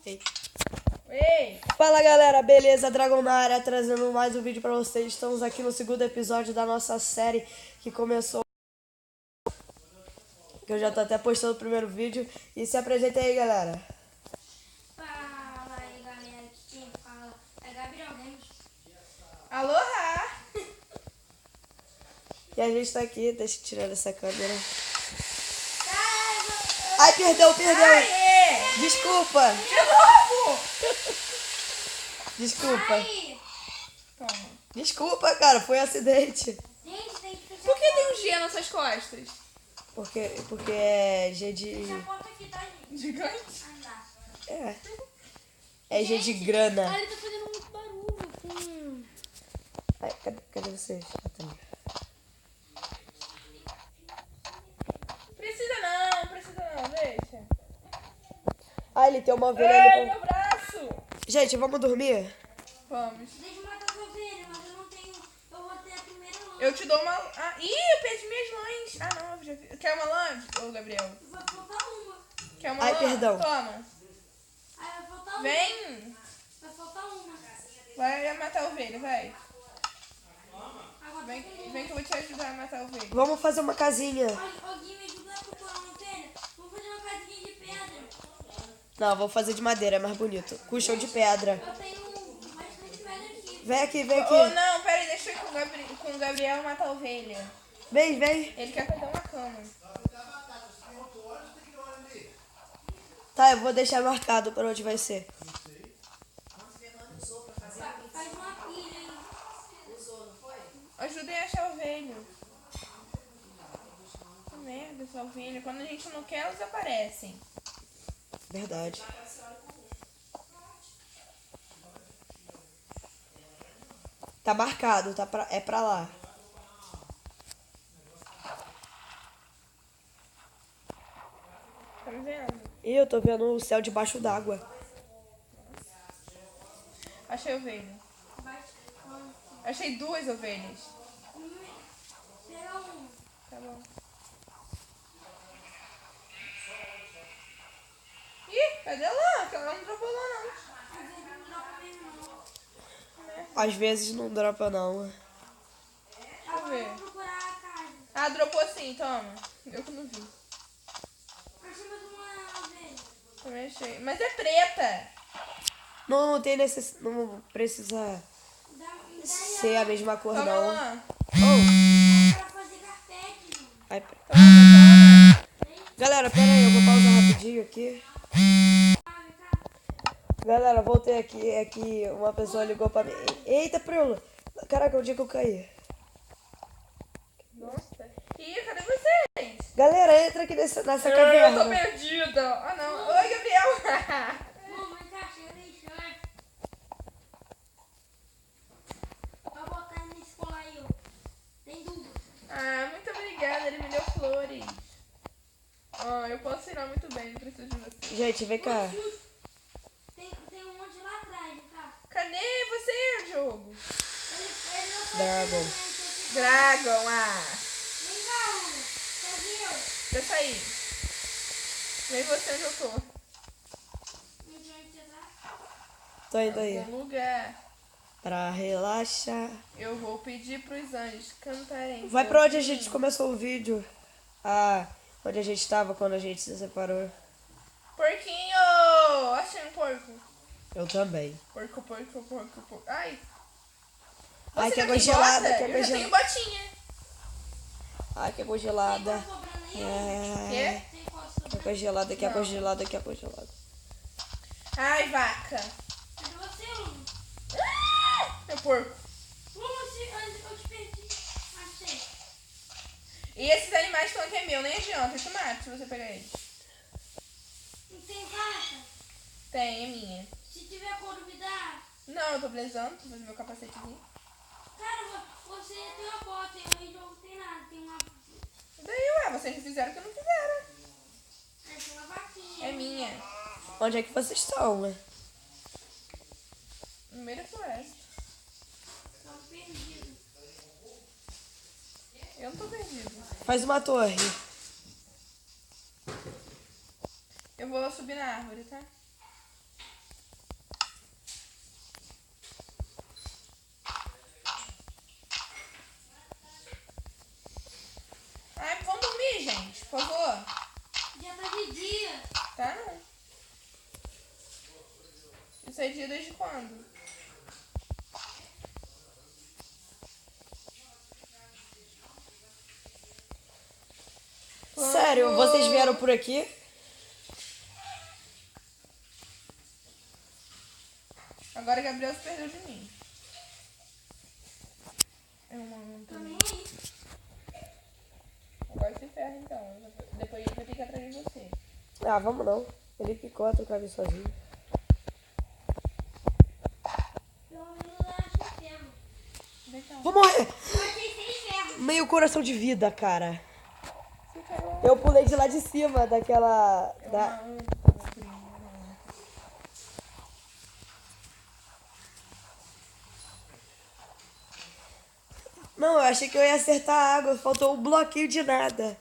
Ei. Ei! Fala galera, beleza? Dragon na área, trazendo mais um vídeo pra vocês. Estamos aqui no segundo episódio da nossa série que começou. Que eu já tô até postando o primeiro vídeo. E se apresenta aí, galera. Fala aí, galera, que quem fala é Gabriel Games. Aloha! E a gente tá aqui, deixa eu tirar essa câmera. Ai, perdeu! Aê! Desculpa! De novo! Desculpa! Aí, Toma. Desculpa, cara, foi um acidente. gente, tem que fechar Por que tem um G nas suas costas? Porque é G de... a porta aqui, tá, gente? Gigante? Andar. É. É G de grana. Ah, ele tá fazendo muito barulho. Ai, cadê vocês? Ah, tá ali. Precisa não, deixa. Ah, ele tem uma ovelha Ai, ali. meu braço! Gente, vamos dormir? Vamos. Deixa eu matar sua ovelha, mas eu não tenho. Eu vou ter a primeira lã. Eu te dou uma... Ah, ih, eu perdi minhas lãs. Ah, não, eu já vi. Quer uma lã, ô Gabriel? Vai faltar uma. Quer uma Ai, lã? perdão. Toma. Aí vai faltar uma. Vem. Vai faltar uma. Vai matar a ovelha, vai. Agora Vem, tá com uma. vem que eu vou te ajudar a matar a ovelha. Vamos fazer uma casinha. Ó, Gui, me ajuda a procurar uma ovelha. Vamos fazer uma casinha de pedra. Não, vou fazer de madeira, é mais bonito. Com chão de pedra. Eu tenho bastante pedra aqui. Vem aqui, vem Oh, aqui. não, pera aí, deixa eu ir com o Gabriel matar a ovelha. Vem, vem. Ele quer fazer uma cama. Tá, eu vou deixar marcado pra onde vai ser. Faz uma pilha aí. Ajudem a achar a ovelha. Que merda essa ovelha. Quando a gente não quer, elas aparecem. Verdade. Tá marcado, é pra lá. Tá me vendo? Ih, eu tô vendo o céu debaixo d'água. Achei a ovelha. Achei 2 ovelhas. Pega uma. Tá bom. Ih, cadê a lã? Ela não dropou lã, não. Às vezes não dá pra ver, não. Às vezes não dropa não. Deixa eu Agora ver. vamos procurar a casa. Ah, dropou sim, toma. Eu que não vi. Achei mais uma ovelha. Também achei. Mas é preta. Não tem necessidade. Não precisa Me dá ser a mesma cor Toma não. lã. Oh. pra fazer carpete, mano. Ai, Toma. galera, pera aí, eu vou pausar rapidinho aqui. Ah, vem cá. Galera, voltei aqui. É que uma pessoa ligou pra mim. Eita, Prula. Caraca, onde é que eu caí? Nossa. Ih, cadê vocês? Galera, entra aqui nessa Eu tô caverna. perdida. Ah, não. Oi, Gabriel. Ô, vem cá, chega de chão. Vai botar nesse colar aí, ó. Tem duas. Ah, muito obrigada. Ele me deu flores. Ah, eu posso tirar muito bem. Não preciso de você. Gente, vem cá. Tem um monte lá atrás, vem cá. Cadê você, jogo? Ele não foi Dragon. Dragon, ah. Vem cá, Ana. Cadê eu? Já saí. Vem você onde eu tô. Não tinha onde você tá? Tô indo aí. Algum lugar. Pra relaxar. Eu vou pedir pros anjos cantarem. Vai pra onde a gente comigo. começou o vídeo. Ah, onde a gente tava quando a gente se separou. Porquinho! Achei um porco. Eu também. Porco, porco, porco, porco. Ai. Ai, Você que já água tem gelada, bota? que água Eu já tenho gelada. botinha. Ai, que água gelada. Tem coisa sobrando aí? É. Quê? Tem coisa Que sobrando? água gelada, que água Não. gelada, que água gelada. Ai, vaca. Cadê você, Luna? Ah, meu porco. Luna, eu te perdi. Achei. E esses animais estão aqui é meu, nem adianta. Eu te mato se você pegar eles. Não tem vaca? Tem, é minha. Se tiver couro, me dá. Não, eu tô blazando, tô fazendo meu capacetezinho. Cara, você tem uma bota, eu em jogo não tem nada. Tem uma... E daí, ué, vocês não fizeram o que eu não fizeram. Tem uma vaquinha. É minha. Onde é que vocês estão, né? No meio da floresta. Estamos perdidos. Eu não tô perdido. Faz uma torre. Eu vou subir na árvore, tá? Você é dia desde quando? Sério, vocês vieram por aqui? Agora Gabriel se perdeu de mim. Eu não Também tô... aí. Agora se ferra então. Depois ele vai ter que ir atrás de você. Ah, vamos não. Ele picota, eu quero ir sozinho. Pelo menos eu achei ferro. Então, Vou morrer! Eu achei 6 ferros. Meio coração de vida, cara. você quer Eu pulei de lá de cima daquela... Não, eu achei que eu ia acertar a água. Faltou um bloquinho de nada.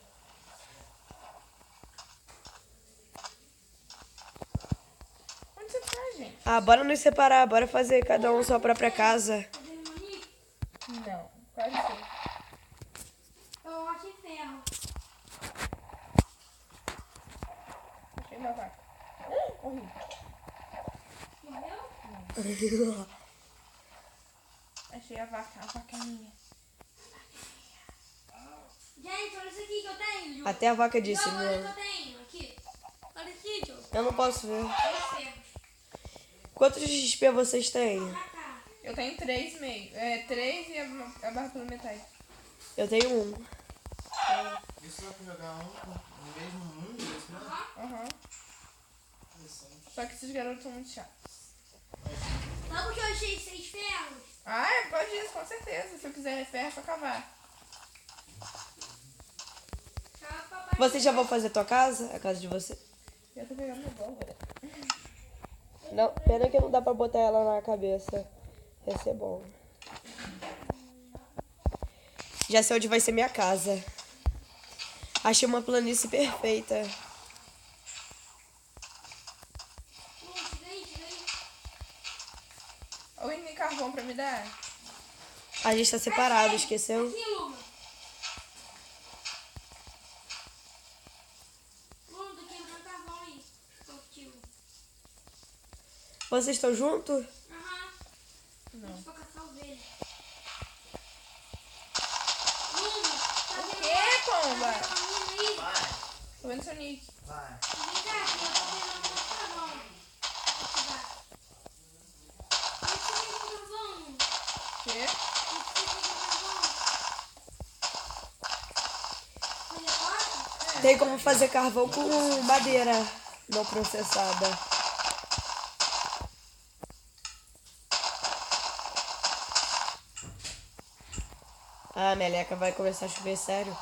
Onde você tá, gente? Ah, bora nos separar. Bora fazer cada um sua própria casa. Cadê o Monique? Não, quase sei. Eu achei ferro. Achei uma vaca. Corri. Morreu? Achei a vaca é minha. Gente, olha isso aqui que eu tenho, Ju. Até a vaca disse, Não, olha o que meu. eu tenho. Aqui. Olha aqui, Ju. Eu não posso ver. 3 ferros. Quantos XP vocês têm? Pra cá. Eu tenho 3 meio. 3 e a barra pela metade. Eu tenho um. Isso dá pra jogar no mesmo mundo? Isso mesmo? Aham. Só que esses garotos são muito chatos. Só porque eu achei 6 ferros. Ah, pode isso, com certeza. Se eu quiser ferro, é só cavar. Tchau, papai. Vocês já vão fazer tua casa? A casa de você? Eu tô pegando meu agora. Não, pena que não dá pra botar ela na cabeça. Vai ser bom. Já sei onde vai ser minha casa. Achei uma planície perfeita. Chega aí, chega aí. Alguém tem carvão pra me dar? A gente tá separado, esqueceu? Aqui, Luma. Luma, tô quebrando carvão aí. Contigo. Vocês estão juntos? Aham. Não. Deixa eu caçar ovelha. Luma, tá vendo? Que, pomba? Tá vendo aí? Vai, Tô vendo seu nick. vai. Vem cá, que eu tô pegando meu carvão. Deixa eu ver o carvão. Que? Deixa eu ver o carvão. Olha, posso? Tem como fazer carvão com madeira não processada. Ah, a meleca vai começar a chover, sério.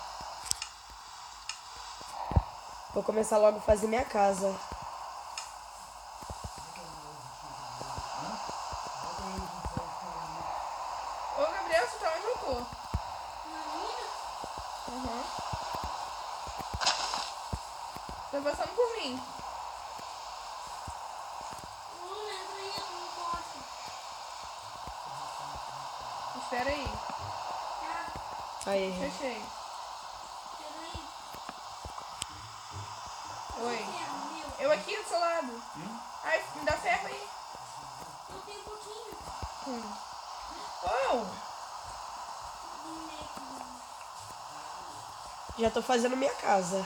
Vou começar logo a fazer minha casa. Ô, Gabriel, você tá onde eu tô? Na minha? Uhum. Tá passando por mim. Luma, entra aí, eu não posso. Espera aí. Tá? Aí. Fechei. Chega aí. Oi. Ferro, meu. Eu aqui do seu lado. Ai, me dá ferro aí. Eu tenho um pouquinho. Oh, Já tô fazendo minha casa.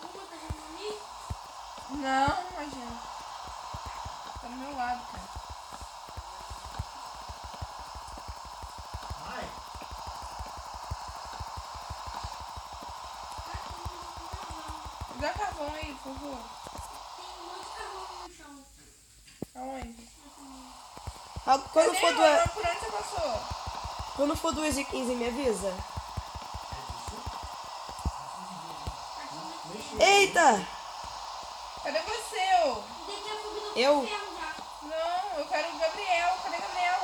Luma, tá vendo ali? não, imagina. Tá do meu lado, cara. Vai. Me dá carvão aí, por favor. Tem um monte de carvão no chão. Aonde? Ah, Quando Cadê? for, Por onde você passou? quando for 2h15, me avisa. Eita! Cadê você, ô? Daqui a pouco eu tô Eu? com ferro já. Não, eu quero o Gabriel. Cadê o Gabriel?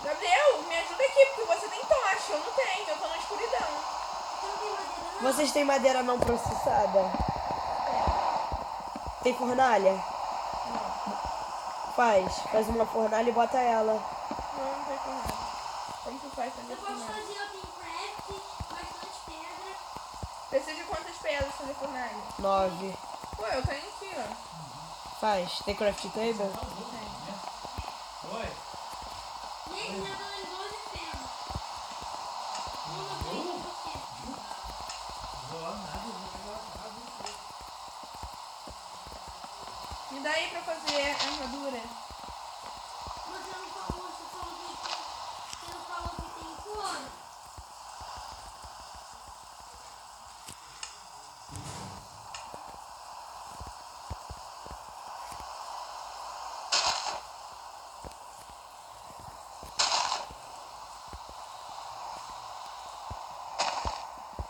Gabriel, me ajuda aqui, porque você tem tocha. Eu não tenho, eu tô na escuridão. Você não tem madeira, não? Vocês têm madeira não processada? Tem fornalha? Faz uma fornalha e bota ela. Não tem fornalha. Como tu faz pra Eu fazer posso fornalha? fazer, eu tenho craft, bastante pedra. Precisa de quantas pedras pra fazer fornalha? 9. Pô, eu tenho aqui, ó. Faz. Tem craft table? Oi. Gente, já dou em 12 ferros. Uma vez pra você. Vou lá nada, eu vou pegar a você. Me dá aí pra fazer a armadura. Você não falou, você não falou que tem couro.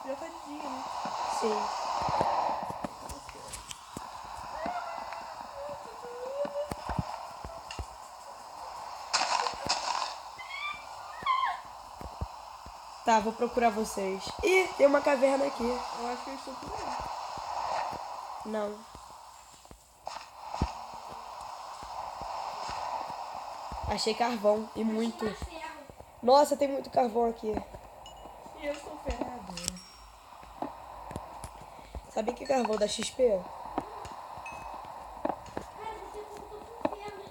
Já tá de dia, né? Sim. Tá, vou procurar vocês. Ih, tem uma caverna aqui. Eu acho que eu estou por aí. Não. Achei carvão. E muito. Mais ferro. Nossa, tem muito carvão aqui. E eu sou ferrado. Sabia que carvão dá XP? Cara, você contou com ferro,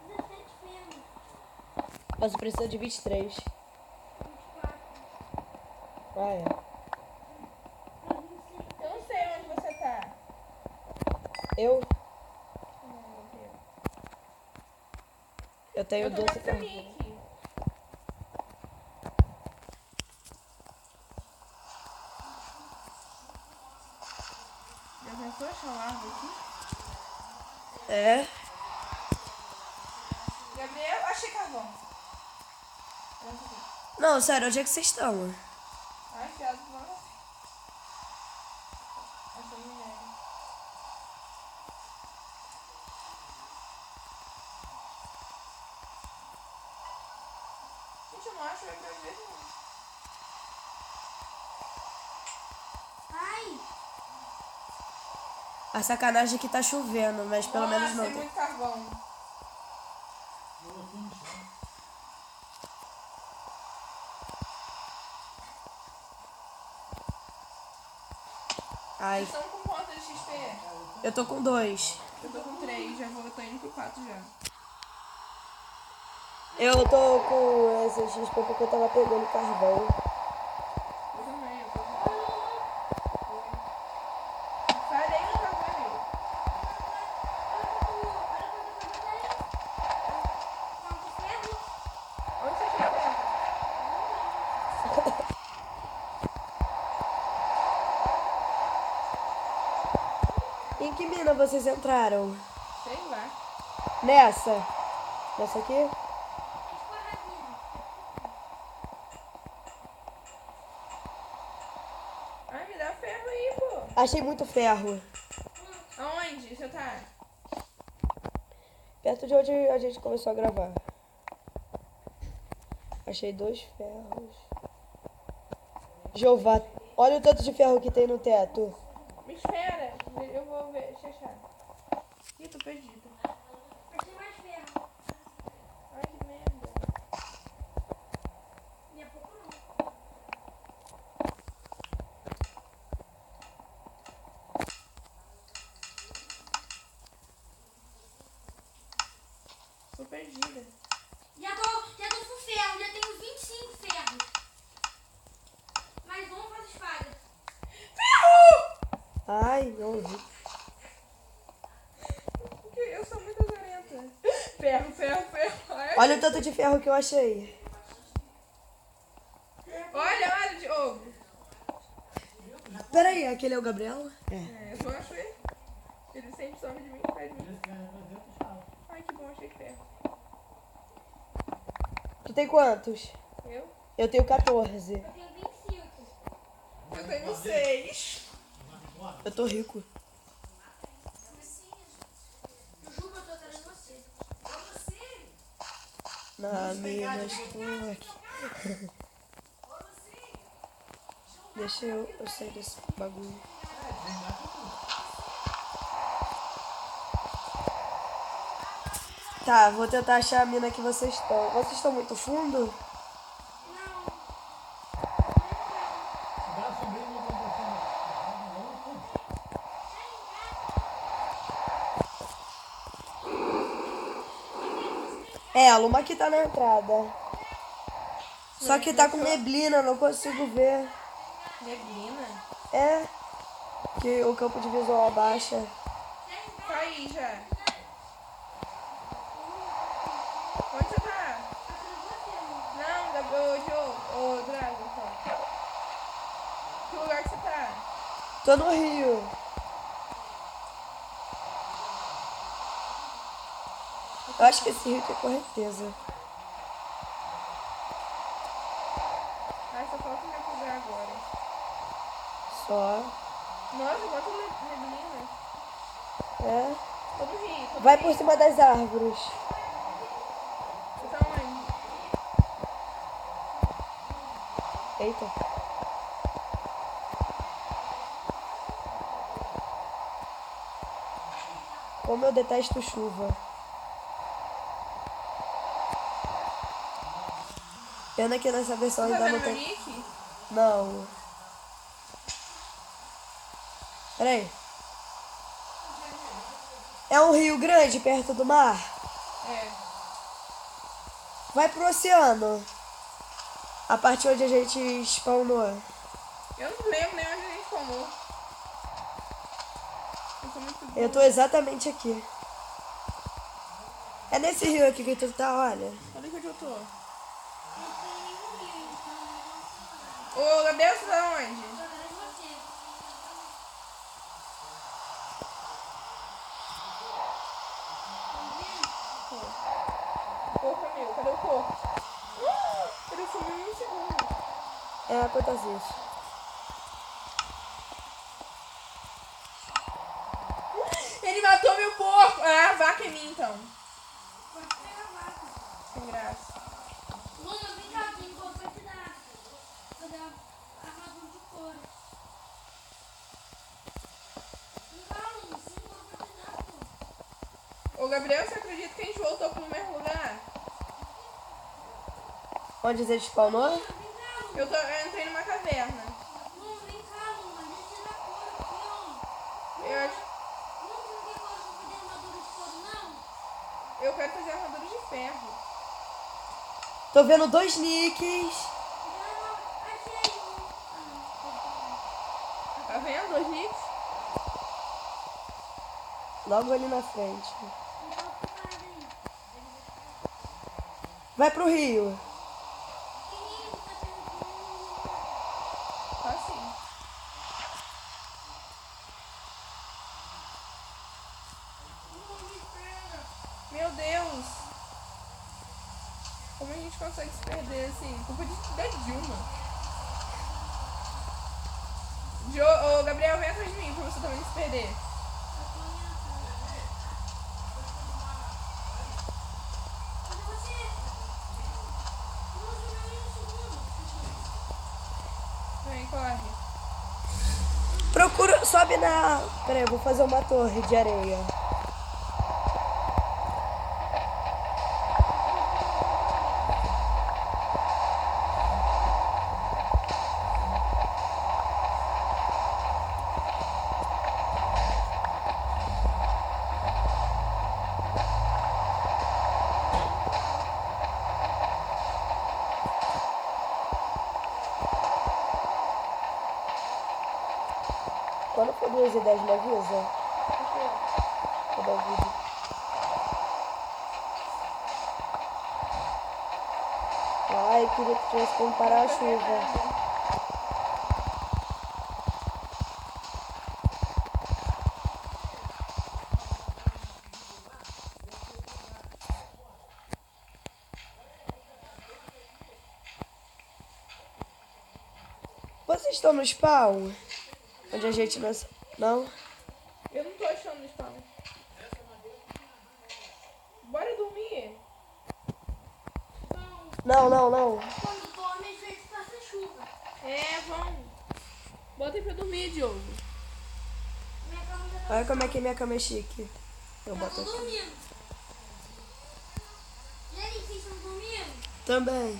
já tem uns 17 ferros. Você precisa de 23. 24. Ah, é. Eu não sei onde você tá. Eu? Não, Eu tenho eu tô 12 vendo carvão. Nick. Já pensou achar uma árvore aqui? É? Gabriel, achei carvão. Não, sério, onde é que vocês estão? Ai, fiado que não. Essa minério. Gente, eu não acho o Gabriel mesmo. Ai, A sacanagem é que tá chovendo, mas pelo menos não tem tem. muito carvão. Ai, Vocês estão com quanto de XP? eu tô com 2. Eu tô com 3, eu tô indo pro 4 já. Eu tô com esse XP porque eu tava pegando carvão. Eu também, eu tô com 4. Sai daí no carvão. quanto ferro? Onde você quer? Em que mina vocês entraram? Sei lá. Nessa? Nessa aqui? Escorradinho. Ai, me dá ferro aí, pô. Achei muito ferro. Aonde você tá? Perto de onde a gente começou a gravar. Achei 2 ferros. Jeová, olha o tanto de ferro que tem no teto. Me espera, eu vou ver, deixa eu achar. Ih, tô perdida. Achei mais ferro. Ai, que merda. E é pouco não. Tô perdida. Já tô com ferro, já tenho 25 ferros. Mais um faz espada. Ai, não vi. Porque eu sou muito azarenta. Ferro, ferro, ferro. Ai, Olha o tanto de ferro que eu achei. olha, Diogo. Peraí, aquele é o Gabriel? É. É, eu só acho ele. Ele sempre some de mim, pede de mim. Ai, que bom, achei ferro. Tu tem quantos? Eu? Eu tenho 14. Eu tenho 25. Eu tenho 6. Eu tô rico. Juba, eu tô atrás de você. Na minha história. Deixa eu sair desse bagulho. Tá, vou tentar achar a mina que vocês estão. Vocês estão muito fundo? É, a Luma aqui tá na entrada. Só que tá com neblina, não consigo ver. Neblina? É, que o campo de visual abaixa. Caí já. Onde você tá? Não, ô Dragon, tá. Que lugar que você tá? Tô no Rio. Eu acho que esse rio tem correnteza. Ai, só falta me acusar agora. Só. Nossa, bota neblina. É. Tô no Rio, tô no Vai Rio. por cima das árvores. Você tá onde? Eita. Como eu detesto chuva. Pena que nessa versão Tá ainda não vendo meu tem. nick? Não. Peraí. É um rio grande perto do mar? É. Vai pro oceano. A parte onde a gente spawnou. Eu não lembro nem onde a gente tomou. Eu sou muito boa. Eu tô exatamente aqui. É nesse rio aqui que tu tá, olha. Olha onde eu tô. Ô, Gabriel, você tá onde? O corpo é meu. Cadê o corpo? Ele sumiu em um segundo. É, acontece isso. Ele matou meu porco. Ah, a vaca é minha, então. Sem graça. Luna, vem cá, tem couro pra te dar. Vou dar armadura de couro. Vem cá, Luna, tem couro pra te dar, pô. Ô, Gabriel, você acredita que a gente voltou pro mesmo lugar? Onde você spawnou? Vem cá, Luna. Eu entrei numa caverna. Luna, vem cá, Luna. Deixa eu dar couro aqui, ó. Eu acho... Não, você não quer couro pra fazer armadura de couro, não? Eu quero fazer armadura de ferro. Tô vendo 2 nicks. Não, achei um. Tá vendo? 2 nicks? Logo ali na frente. Então, preparado aí. Vai pro rio. Quem tá tendo Tá sim. Luna, me espera. Meu Deus. Como a gente consegue se perder assim? Culpa da Dilma. Ô, Gabriel, vem atrás de mim pra você também não se perder. Cadê você? Não, sumiu em um segundo. Vem, corre. Procura. Sobe na. Peraí, eu vou fazer uma torre de areia. Quando for 2h10, me avisa. Vou dar o vídeo. Ai, queria que tivesse como parar a chuva. Vocês estão no spawn? Onde a gente não... Não? Eu não tô achando no spawn. Bora dormir. Não, não, não. Quando dorme, às vezes passa chuva. É, vamos. Bota aí pra dormir, Diogo. Minha cama já tá. Olha como é que minha cama é chique. Eu Eu boto tô aqui. dormindo. Também.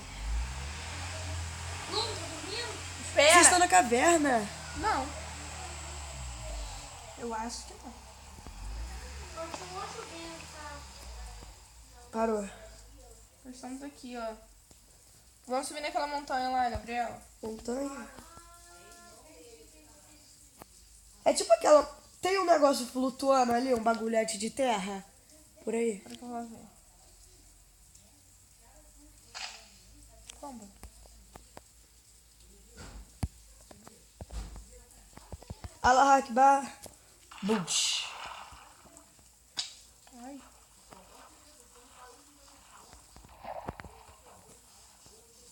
Não, tá dormindo? Vocês estão Espera. na caverna? Não. Eu acho que não. Eu vou subindo, tá? Parou. Nós estamos aqui, ó. Vamos subir naquela montanha lá, Gabriel. Montanha. É tipo aquela... Tem um negócio flutuando ali, um bagulhete de terra. Por aí. Espera que eu vou ver. Como? Allah Akbar. Bush. Ai.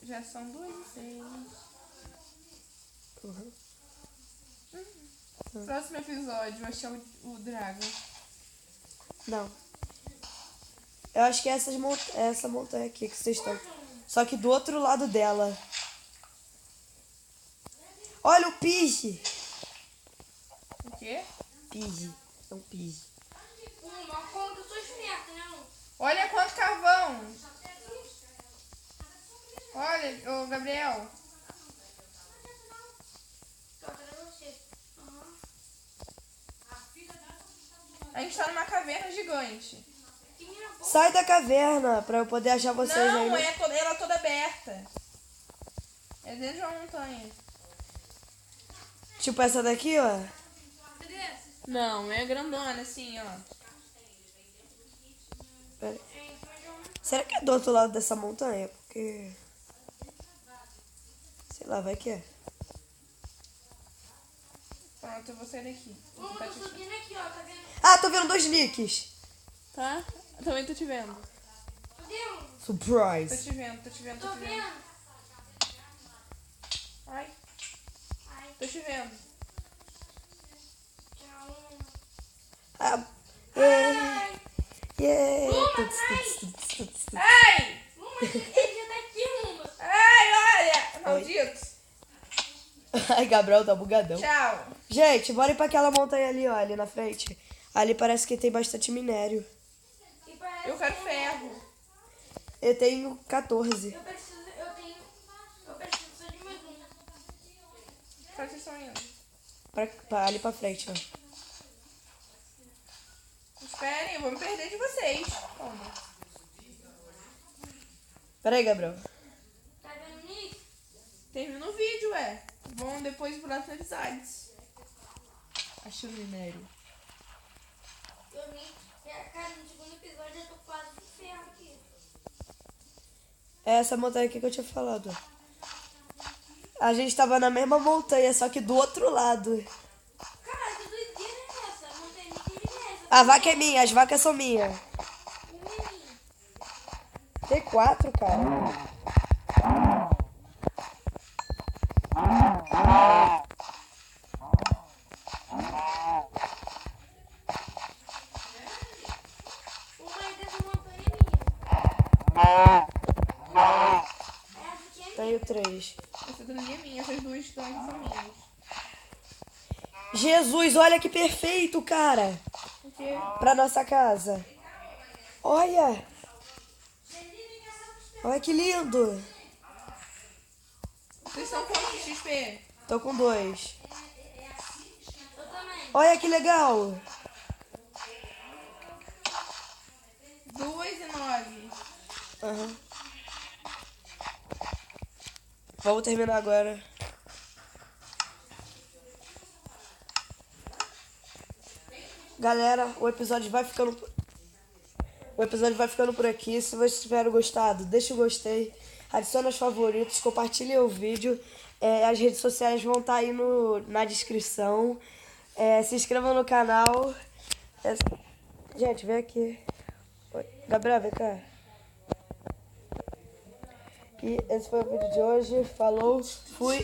Já são 2:06. Uhum. Próximo episódio, eu achei o Dragon. Não. Eu acho que é essa montanha aqui que vocês estão. Só que do outro lado dela. Olha o pige. O quê? Pige. É um pige. Mas como que eu sou esperta, né? Não? Olha quanto carvão! Olha, ô Gabriel. Tô atrás de você. Aham. A gente tá numa caverna gigante. Que minha boca. Sai da caverna pra eu poder achar vocês aí. Não, né? ela é toda aberta. É dentro de uma montanha. Tipo essa daqui, ó. Cadê? Não, é grandona assim, ó. Pera aí. É em cima de um. Será que é do outro lado dessa montanha? Porque... Sei lá, vai que é. Pronto, eu vou sair daqui. Vou Vamos, tentar tô te achar. subindo aqui, ó. Tá vendo? Ah, tô vendo 2 nicks. Tá? Também tô te vendo. Cadê um? Tô Surprise. te vendo, tô te vendo, tô Tô te vendo. vendo. Ai, Ai, tô te vendo. tchau. Ah, yeah. Ai, Yeah. Luma, Tuts, atrás. tuts, tuts, tuts, tuts. Ai! Luma, ele já tá aqui, Luma. Ai, olha! Maldito! Ai, Gabriel tá bugadão. Tchau! Gente, bora ir pra aquela montanha ali, ó, ali na frente. Ali parece que tem bastante minério. E parece Eu quero que- ferro. Eu tenho 14. Eu preciso só de mais um. Pra vocês estão indo. Ali pra frente, ó. Esperem, eu vou me perder de vocês. Toma. Pera aí, Gabriel. Tá vendo nisso? Termina o vídeo, ué. Vão depois por atualizados. Achei o minério. Eu vim. Cara, no segundo episódio eu tô quase com ferro aqui. É essa montanha aqui que eu tinha falado. A gente tava na mesma montanha, só que do outro lado. Cara, que doideira é essa? Não tem nem essa. A vaca é minha, as vacas são minhas. Tem 4, cara. Uma dessa montanha é minha. Essa aqui é minha. Tenho 3. Essa dali é minha, essas duas estão aqui são minhas. Jesus, olha que perfeito, cara. O quê? Pra nossa casa. Olha. Olha que lindo. Vocês estão quantos XP? Tô com 2. Eu também. Olha que legal. 2 e 9. Aham. Vamos terminar agora. Galera, o episódio vai ficando por aqui. Se vocês tiveram gostado, deixa o gostei, adicione aos favoritos, compartilhe o vídeo. As redes sociais vão estar aí na descrição. Se inscreva no canal. Gente, vem aqui. Oi. Gabriel, vem cá. E esse foi o vídeo de hoje. Falou, fui.